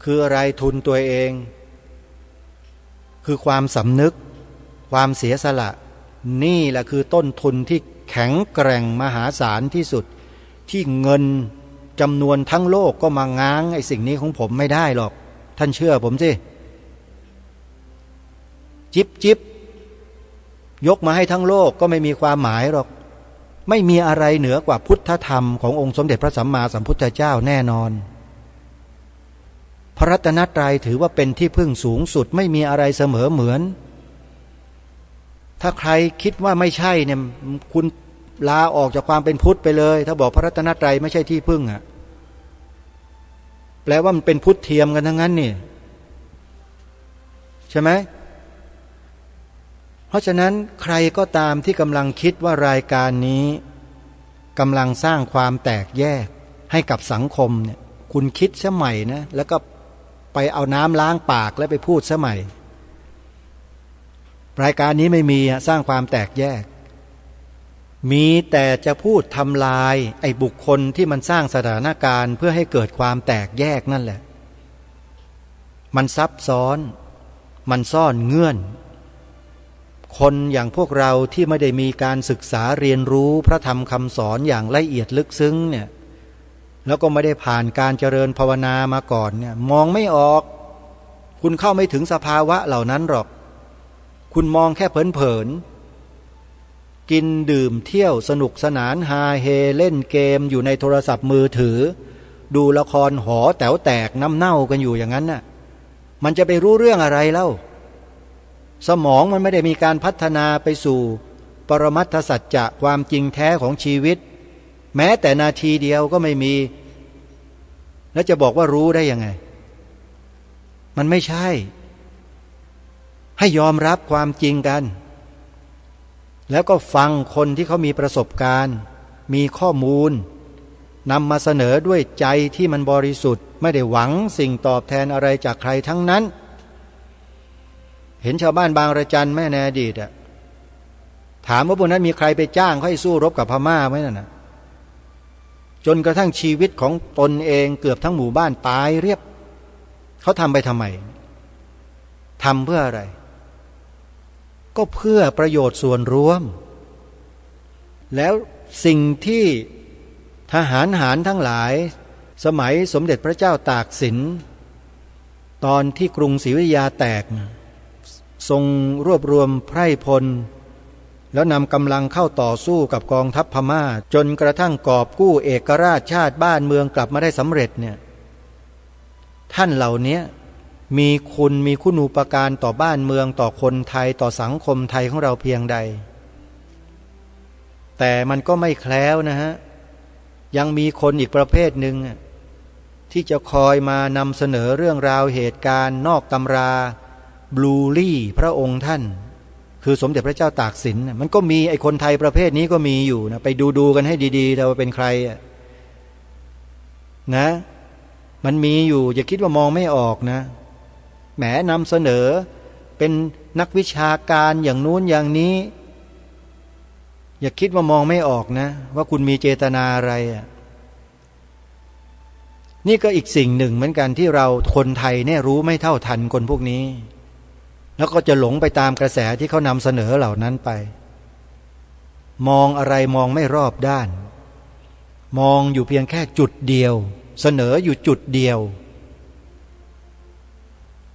คืออะไรทุนตัวเองคือความสำนึกความเสียสละนี่แหละคือต้นทุนที่แข็งแกร่งมหาศาลที่สุดที่เงินจำนวนทั้งโลกก็มาง้างไอ้สิ่งนี้ของผมไม่ได้หรอกท่านเชื่อผมสิจิบยกมาให้ทั้งโลกก็ไม่มีความหมายหรอกไม่มีอะไรเหนือกว่าพุทธธรรมขององค์สมเด็จพระสัมมาสัมพุทธเจ้าแน่นอน พระรัตนตรัยถือว่าเป็นที่พึ่งสูงสุดไม่มีอะไรเสมอเหมือนถ้าใครคิดว่าไม่ใช่เนี่ยคุณลาออกจากความเป็นพุทธไปเลยถ้าบอกพระรัตนตรัยไม่ใช่ที่พึ่งอ่ะแปลว่ามันเป็นพุทธเทียมกันทั้งนั้นนี่ใช่ไหมเพราะฉะนั้นใครก็ตามที่กำลังคิดว่ารายการนี้กำลังสร้างความแตกแยกให้กับสังคมเนี่ยคุณคิดซะใหม่นะแล้วก็ไปเอาน้ำล้างปากแล้วไปพูดซะใหม่รายการนี้ไม่มีสร้างความแตกแยกมีแต่จะพูดทำลายไอ้บุคคลที่มันสร้างสถานการณ์เพื่อให้เกิดความแตกแยกนั่นแหละมันซับซ้อนมันซ่อนเงื่อนคนอย่างพวกเราที่ไม่ได้มีการศึกษาเรียนรู้พระธรรมคำสอนอย่างละเอียดลึกซึ้งเนี่ยแล้วก็ไม่ได้ผ่านการเจริญภาวนามาก่อนเนี่ยมองไม่ออกคุณเข้าไม่ถึงสภาวะเหล่านั้นหรอกคุณมองแค่เผินๆกินดื่มเที่ยวสนุกสนานฮาเฮเล่นเกมอยู่ในโทรศัพท์มือถือดูละครหอแต๋วแตกน้ำเน่ากันอยู่อย่างนั้นน่ะมันจะไปรู้เรื่องอะไรเล่าสมองมันไม่ได้มีการพัฒนาไปสู่ปรมัตถสัจจะความจริงแท้ของชีวิตแม้แต่นาทีเดียวก็ไม่มีแล้วจะบอกว่ารู้ได้ยังไงมันไม่ใช่ให้ยอมรับความจริงกันแล้วก็ฟังคนที่เขามีประสบการณ์มีข้อมูลนำมาเสนอด้วยใจที่มันบริสุทธิ์ไม่ได้หวังสิ่งตอบแทนอะไรจากใครทั้งนั้นเห็นชาวบ้านบางระจันแม่ในอดีตอะถามว่าพวกนั้นมีใครไปจ้างเขาให้สู้รบกับพม่าไหมนั่นนะจนกระทั่งชีวิตของตนเองเกือบทั้งหมู่บ้านตายเรียบเขาทำไปทำไมทำเพื่ออะไรก็เพื่อประโยชน์ส่วนรวมแล้วสิ่งที่ทหารหารทั้งหลายสมัยสมเด็จพระเจ้าตากสินตอนที่กรุงศรีอยุธยาแตกทรงรวบรวมไพร่พลแล้วนำกำลังเข้าต่อสู้กับกองทัพพม่าจนกระทั่งกอบกู้เอกราชชาติบ้านเมืองกลับมาได้สำเร็จเนี่ยท่านเหล่านี้มีคุณูปการต่อบ้านเมืองต่อคนไทยต่อสังคมไทยของเราเพียงใดแต่มันก็ไม่แคล้วนะฮะยังมีคนอีกประเภทหนึ่งที่จะคอยมานำเสนอเรื่องราวเหตุการณ์นอกตำราบลูลี่พระองค์ท่านคือสมเด็จพระเจ้าตากสินมันก็มีไอ้คนไทยประเภทนี้ก็มีอยู่นะไปดูกันให้ดีๆแต่ว่าเป็นใครนะมันมีอยู่อย่าคิดว่ามองไม่ออกนะแหมนำเสนอเป็นนักวิชาการอย่างนู้นอย่างนี้อย่าคิดว่ามองไม่ออกนะว่าคุณมีเจตนาอะไรนี่ก็อีกสิ่งหนึ่งเหมือนกันที่เราคนไทยเนี่ยรู้ไม่เท่าทันคนพวกนี้แล้วก็จะหลงไปตามกระแสที่เขานำเสนอเหล่านั้นไปมองอะไรมองไม่รอบด้านมองอยู่เพียงแค่จุดเดียวเสนออยู่จุดเดียว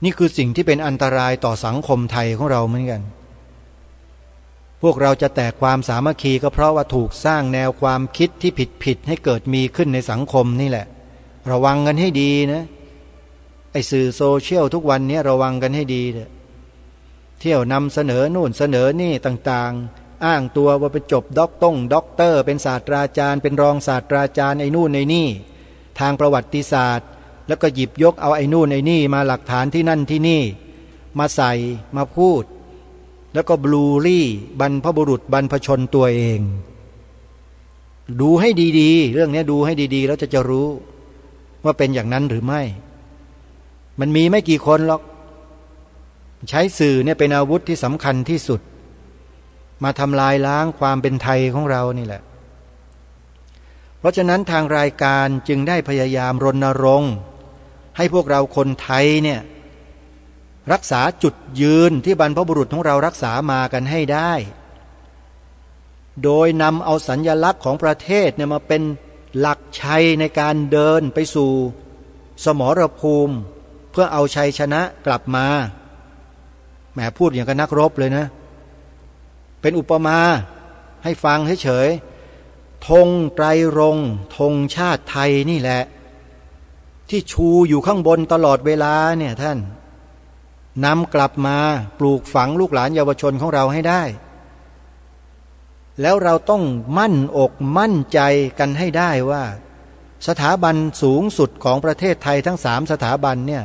นี่คือสิ่งที่เป็นอันตรายต่อสังคมไทยของเราเหมือนกันพวกเราจะแตกความสามัคคีก็เพราะว่าถูกสร้างแนวความคิดที่ผิดให้เกิดมีขึ้นในสังคมนี่แหละระวังกันให้ดีนะไอ้สื่อโซเชียลทุกวันนี้ระวังกันให้ดีเที่ยวนำเสนอนู่นเสนอนี่ต่างๆอ้างตัวว่าเป็นจบด็อกเตอร์เป็นศาสตราจารย์เป็นรองศาสตราจารย์ไอ้นู่นไอ้นี่ทางประวัติศาสตร์แล้วก็หยิบยกเอาไอ้นู่นไอ้นี่มาหลักฐานที่นั่นที่นี่มาใส่มาพูดแล้วก็บลูรี่บรรพบุรุษบรรพชนตัวเองดูให้ดีๆเรื่องนี้ดูให้ดีๆแล้วจะรู้ว่าเป็นอย่างนั้นหรือไม่มันมีไม่กี่คนหรอกใช้สื่อเนี่ยเป็นอาวุธที่สำคัญที่สุดมาทำลายล้างความเป็นไทยของเรานี่แหละเพราะฉะนั้นทางรายการจึงได้พยายามรณรงค์ให้พวกเราคนไทยเนี่ยรักษาจุดยืนที่บรรพบุรุษของเรารักษามากันให้ได้โดยนำเอาสัญลักษณ์ของประเทศเนี่ยมาเป็นหลักชัยในการเดินไปสู่สมรภูมิเพื่อเอาชัยชนะกลับมาแหมพูดอย่างกับนักรบเลยนะเป็นอุปมาให้ฟังเฉยๆธงไตรรงค์ธงชาติไทยนี่แหละ ที่ชูอยู่ข้างบนตลอดเวลาเนี่ยท่านนำกลับมาปลูกฝังลูกหลานเยาวชนของเราให้ได้แล้วเราต้องมั่นอกมั่นใจกันให้ได้ว่าสถาบันสูงสุดของประเทศไทยทั้ง3 สถาบันเนี่ย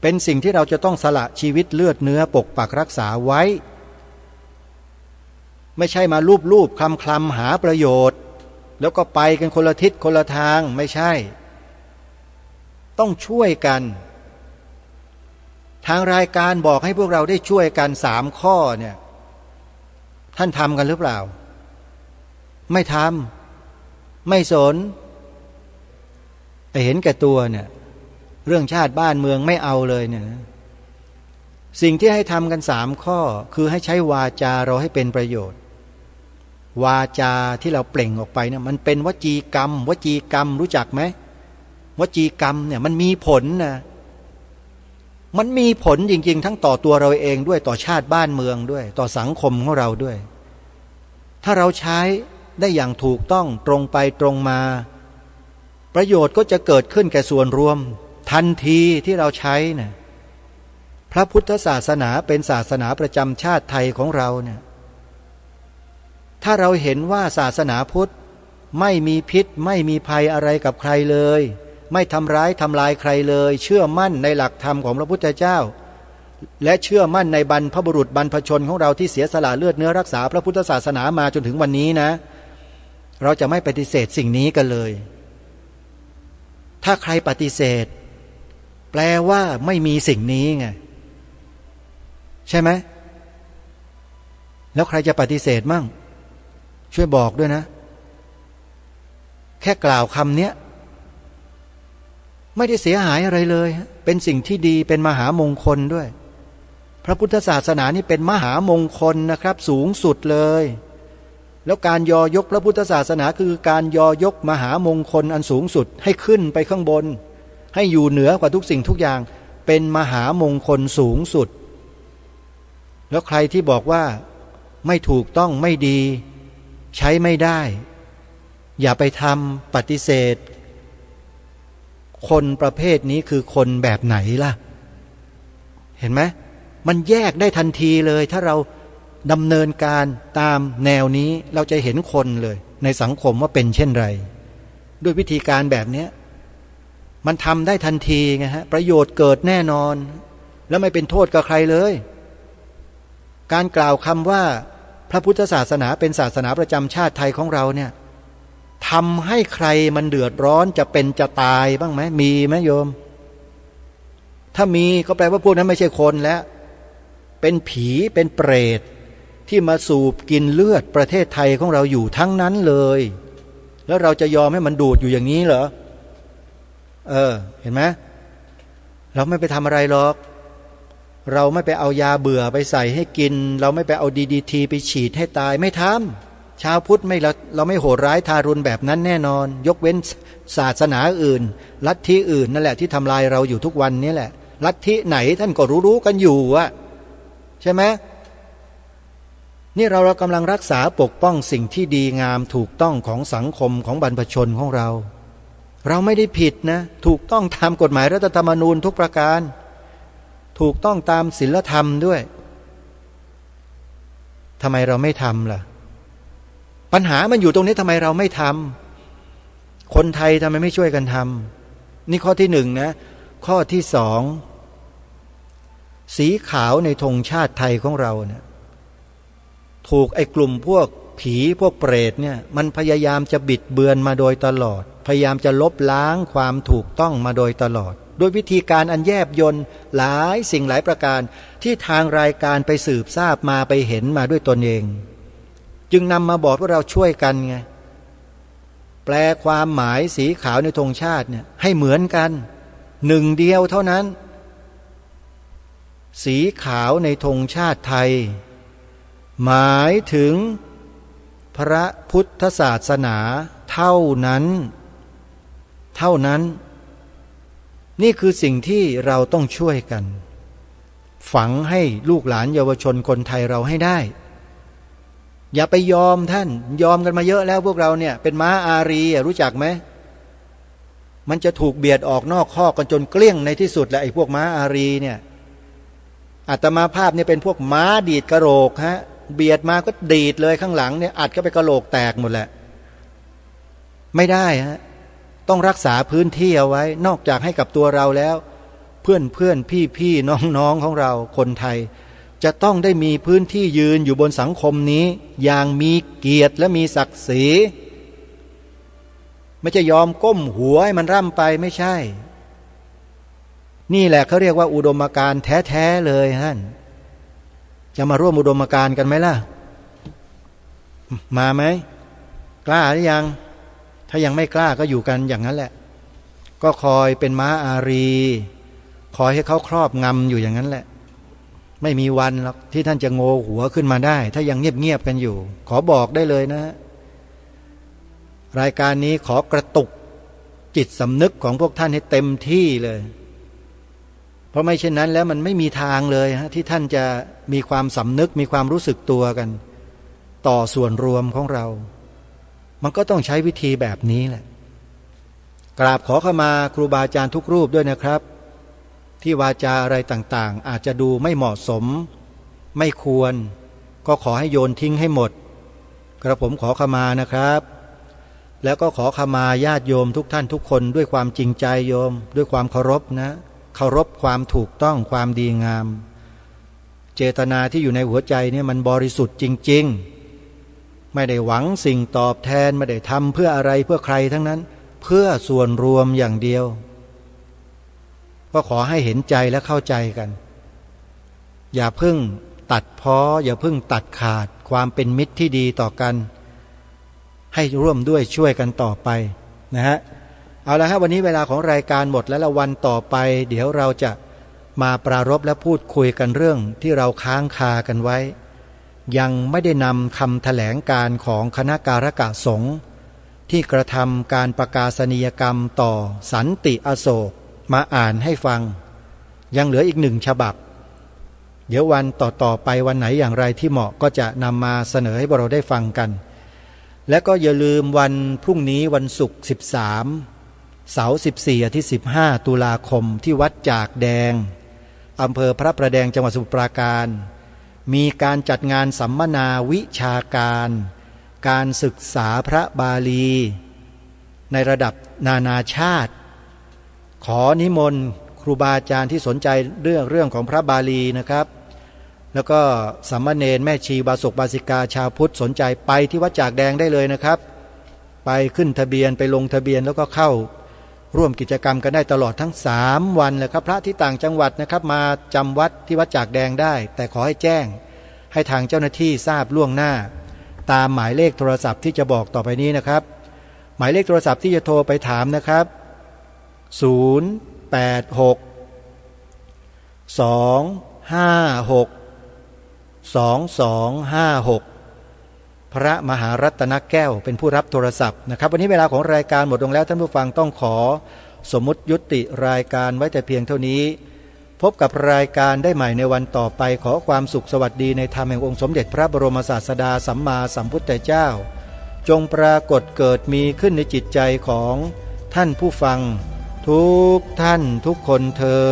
เป็นสิ่งที่เราจะต้องสละชีวิตเลือดเนื้อปกปักรักษาไว้ไม่ใช่มาลูบคลำหาประโยชน์แล้วก็ไปกันคนละทิศคนละทางไม่ใช่ต้องช่วยกันทางรายการบอกให้พวกเราได้ช่วยกัน3 ข้อเนี่ยท่านทำกันหรือเปล่าไม่ทำไม่สนแต่เห็นแก่ตัวเนี่ยเรื่องชาติบ้านเมืองไม่เอาเลยเนี่ยสิ่งที่ให้ทำกัน3 ข้อคือให้ใช้วาจาเราให้เป็นประโยชน์วาจาที่เราเปล่งออกไปเนี่ยมันเป็นวจีกรรมรู้จักไหมวจีกรรมเนี่ยมันมีผลนะมันมีผลจริงๆทั้งต่อตัวเราเองด้วยต่อชาติบ้านเมืองด้วยต่อสังคมของเราด้วยถ้าเราใช้ได้อย่างถูกต้องตรงไปตรงมาประโยชน์ก็จะเกิดขึ้นแก่ส่วนรวมทันทีที่เราใช้เนี่ยพระพุทธศาสนาเป็นศาสนาประจำชาติไทยของเราเนี่ยถ้าเราเห็นว่าศาสนาพุทธไม่มีพิษไม่มีภัยอะไรกับใครเลยไม่ทำร้ายทำลายใครเลยเชื่อมั่นในหลักธรรมของพระพุทธเจ้าและเชื่อมั่นในบรรพบุรุษบรรพชนของเราที่เสียสละเลือดเนื้อรักษาพระพุทธศาสนามาจนถึงวันนี้นะเราจะไม่ปฏิเสธสิ่งนี้กันเลยถ้าใครปฏิเสธแปลว่าไม่มีสิ่งนี้ไงใช่ไหมแล้วใครจะปฏิเสธมั่งช่วยบอกด้วยนะแค่กล่าวคำเนี้ยไม่ได้เสียหายอะไรเลยเป็นสิ่งที่ดีเป็นมหามงคลด้วยพระพุทธศาสนานี่เป็นมหามงคลนะครับสูงสุดเลยแล้วการยอยกพระพุทธศาสนาคือการยอยกมหามงคลอันสูงสุดให้ขึ้นไปข้างบนให้อยู่เหนือกว่าทุกสิ่งทุกอย่างเป็นมหามงคลสูงสุดแล้วใครที่บอกว่าไม่ถูกต้องไม่ดีใช้ไม่ได้อย่าไปทำปฏิเสธคนประเภทนี้คือคนแบบไหนล่ะเห็นไหมมันแยกได้ทันทีเลยถ้าเราดำเนินการตามแนวนี้เราจะเห็นคนเลยในสังคมว่าเป็นเช่นไรด้วยวิธีการแบบนี้มันทำได้ทันทีไงฮะประโยชน์เกิดแน่นอนแล้วไม่เป็นโทษกับใครเลยการกล่าวคำว่าพระพุทธศาสนาเป็นศาสนาประจำชาติไทยของเราเนี่ยทำให้ใครมันเดือดร้อนจะเป็นจะตายบ้างไหมมีไหมโยมถ้ามีก็แปลว่าพวกนั้นไม่ใช่คนแล้วเป็นผีเป็นเปรตที่มาสูบกินเลือดประเทศไทยของเราอยู่ทั้งนั้นเลยแล้วเราจะยอมให้มันดูดอยู่อย่างนี้เหรอเห็นไหมเราไม่ไปทำอะไรหรอกเราไม่ไปเอายาเบื่อไปใส่ให้กินเราไม่ไปเอาDDTไปฉีดให้ตายไม่ทำชาวพุทธไม่เราไม่โหดร้ายทารุณแบบนั้นแน่นอนยกเว้นศาสนาอื่นลัทธิอื่นนั่นแหละที่ทำลายเราอยู่ทุกวันนี้แหละลัทธิไหนท่านก็รู้กันอยู่อะใช่ไหมนี่เรากำลังรักษาปกป้องสิ่งที่ดีงามถูกต้องของสังคมของบรรพชนของเราไม่ได้ผิดนะถูกต้องตามกฎหมายรัฐธรรมนูญทุกประการถูกต้องตามศีลธรรมด้วยทำไมเราไม่ทำล่ะปัญหามันอยู่ตรงนี้ทำไมเราไม่ทำคนไทยทำไมไม่ช่วยกันทำนี่ข้อที่1นะข้อที่2สีขาวในธงชาติไทยของเราเนี่ยถูกไอ้กลุ่มพวกผีพวกเปรตเนี่ยมันพยายามจะบิดเบือนมาโดยตลอดพยายามจะลบล้างความถูกต้องมาโดยตลอดโดยวิธีการอันแยบยลหลายสิ่งหลายประการที่ทางรายการไปสืบทราบมาไปเห็นมาด้วยตนเองจึงนำมาบอกว่าเราช่วยกันไงแปลความหมายสีขาวในธงชาติเนี่ยให้เหมือนกันหนึ่งเดียวเท่านั้นสีขาวในธงชาติไทยหมายถึงพระพุทธศาสนาเท่านั้นนี่คือสิ่งที่เราต้องช่วยกันฝังให้ลูกหลานเยาวชนคนไทยเราให้ได้อย่าไปยอมท่านยอมกันมาเยอะแล้วพวกเราเนี่ยเป็นม้าอารีรู้จักไหม มันจะถูกเบียดออกนอกคอกกันจนเกลี้ยงในที่สุดแหละไอ้พวกม้าอารีเนี่ยอาตมาภาพเนี่ยเป็นพวกม้าดีดกระโหลกฮะเบียดมาก็ดีดเลยข้างหลังเนี่ยอัดเข้าไปกระโหลกแตกหมดแหละไม่ได้ฮะต้องรักษาพื้นที่เอาไว้นอกจากให้กับตัวเราแล้วเพื่อนเพื่อนพี่พี่น้องน้องของเราคนไทยจะต้องได้มีพื้นที่ยืนอยู่บนสังคมนี้อย่างมีเกียรติและมีศักดิ์ศรีไม่จะยอมก้มหัวให้มันร่ำไปไม่ใช่นี่แหละเขาเรียกว่าอุดมการณ์แท้ๆเลยฮะจะมาร่วมอุดมการณ์กันไหมล่ะมาไหมกล้าหรือยังถ้ายังไม่กล้าก็อยู่กันอย่างนั้นแหละก็คอยเป็นม้าอารีคอยให้เขาครอบงำอยู่อย่างนั้นแหละไม่มีวันหรอกที่ท่านจะโงหัวขึ้นมาได้ถ้ายังเงียบๆกันอยู่ขอบอกได้เลยนะรายการนี้ขอกระตุกจิตสำนึกของพวกท่านให้เต็มที่เลยเพราะไม่เช่นนั้นแล้วมันไม่มีทางเลยฮะที่ท่านจะมีความสำนึกมีความรู้สึกตัวกันต่อส่วนรวมของเรามันก็ต้องใช้วิธีแบบนี้แหละกราบขอเข้ามาครูบาอาจารย์ทุกรูปด้วยนะครับที่วาจาอะไรต่างๆอาจจะดูไม่เหมาะสมไม่ควรก็ขอให้โยนทิ้งให้หมดกระผมขอเข้ามานะครับแล้วก็ขอเข้ามาญาติโยมทุกท่านทุกคนด้วยความจริงใจโยมด้วยความเคารพนะเคารพความถูกต้องความดีงามเจตนาที่อยู่ในหัวใจเนี่ยมันบริสุทธิ์จริงๆไม่ได้หวังสิ่งตอบแทนไม่ได้ทำเพื่ออะไรเพื่อใครทั้งนั้นเพื่อส่วนรวมอย่างเดียวก็ขอให้เห็นใจและเข้าใจกันอย่าเพิ่งตัดพ้ออย่าเพิ่งตัดขาดความเป็นมิตรที่ดีต่อกันให้ร่วมด้วยช่วยกันต่อไปนะฮะเอาละฮะวันนี้เวลาของรายการหมดแล้วละวันต่อไปเดี๋ยวเราจะมาปรารภและพูดคุยกันเรื่องที่เราค้างคากันไว้ยังไม่ได้นำคำแถลงการของคณะการกะสงฆ์ที่กระทำการประกาศนียกรรมต่อสันติอโศกมาอ่านให้ฟังยังเหลืออีก1 ฉบับเดี๋ยววันต่อไปวันไหนอย่างไรที่เหมาะก็จะนำมาเสนอให้เราได้ฟังกันและก็อย่าลืมวันพรุ่งนี้วันศุกร์13เสาร์14อาทิตย์15ตุลาคมที่วัดจากแดงอำเภอพระประแดงจังหวัดสมุทรปราการมีการจัดงานสัมมนาวิชาการการศึกษาพระบาลีในระดับนานาชาติขอนิมนต์ครูบาอาจารย์ที่สนใจเรื่องของพระบาลีนะครับแล้วก็สามเณรแม่ชีบาศกบาสิกาชาวพุทธสนใจไปที่วัดจากแดงได้เลยนะครับไปขึ้นทะเบียนไปลงทะเบียนแล้วก็เข้าร่วมกิจกรรมกันได้ตลอดทั้ง3 วันเลยครับพระที่ต่างจังหวัดนะครับมาจำวัดที่วัดจากแดงได้แต่ขอให้แจ้งให้ทางเจ้าหน้าที่ทราบล่วงหน้าตามหมายเลขโทรศัพท์ที่จะบอกต่อไปนี้นะครับหมายเลขโทรศัพท์ที่จะโทรไปถามนะครับ086 256 2256พระมหารัตนแก้วเป็นผู้รับโทรศัพท์นะครับวันนี้เวลาของรายการหมดลงแล้วท่านผู้ฟังต้องขอสมมุติยุติรายการไว้แต่เพียงเท่านี้พบกับรายการได้ใหม่ในวันต่อไปขอความสุขสวัสดีในธรรมแห่งองค์สมเด็จพระบรมศาสดาสัมมาสัมพุทธเจ้าจงปรากฏเกิดมีขึ้นในจิตใจของท่านผู้ฟังทุกท่านทุกคนเทอญ